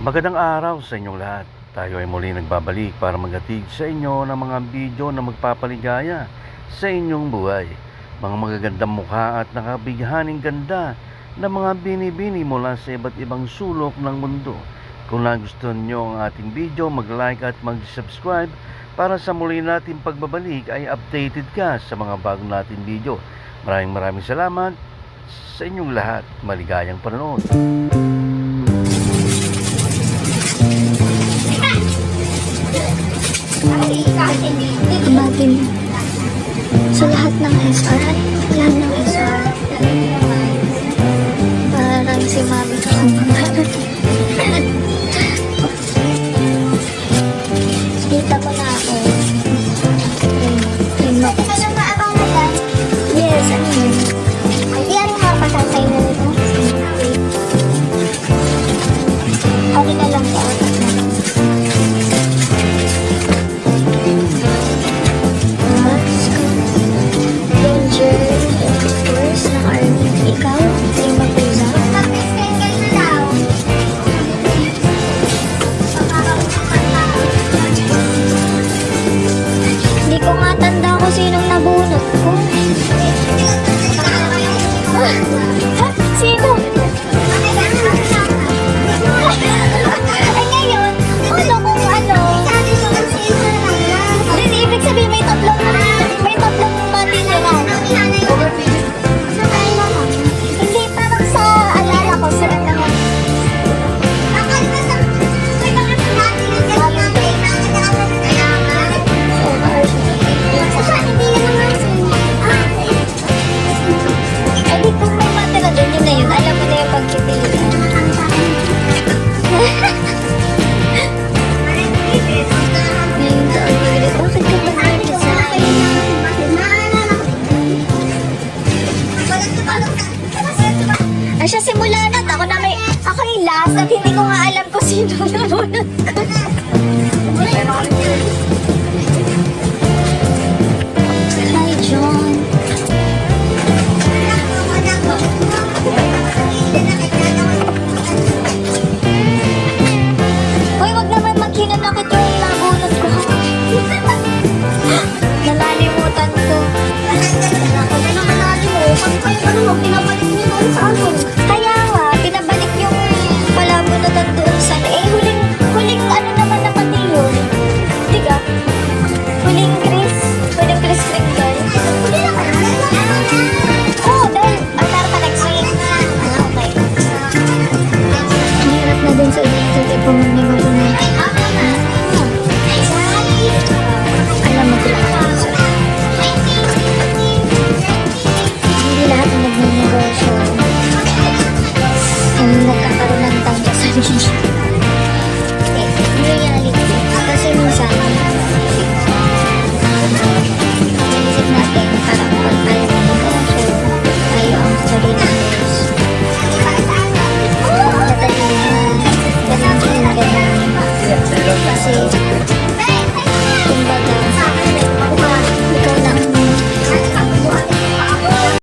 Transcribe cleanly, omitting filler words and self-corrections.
Magandang araw sa inyong lahat. Tayo ay muli nagbabalik para maghatid sa inyo ng mga video na magpapaligaya sa inyong buhay. Mga magagandang mukha at nakabighaning ganda na mga binibini mula sa iba't ibang sulok ng mundo. Kung nagustuhan nyo ang ating video, mag-like at mag-subscribe para sa muli nating pagbabalik ay updated ka sa mga bagong nating video. Maraming salamat sa inyong lahat. Maligayang panonood. Imagine sa lahat ng SR, parang si Mami ko. Kita mo na ako. Yes, ano yun? Hindi ano nga pasasay na nito. Okay na lang po. Hindi ko nga tanda kung sinong nabunot ko. Sino? Ay ngayon, ano kung ano? Then ibig sabihin may tatlong matitira. Hindi, parang sa alala ko sila naman. Alam mo na yung pagpipilian. Ngayong taon ulit. Bakit ka ba nandito sa akin? Ay siya simula na. Ako yung last at hindi ko nga alam kung sino nabunod ko.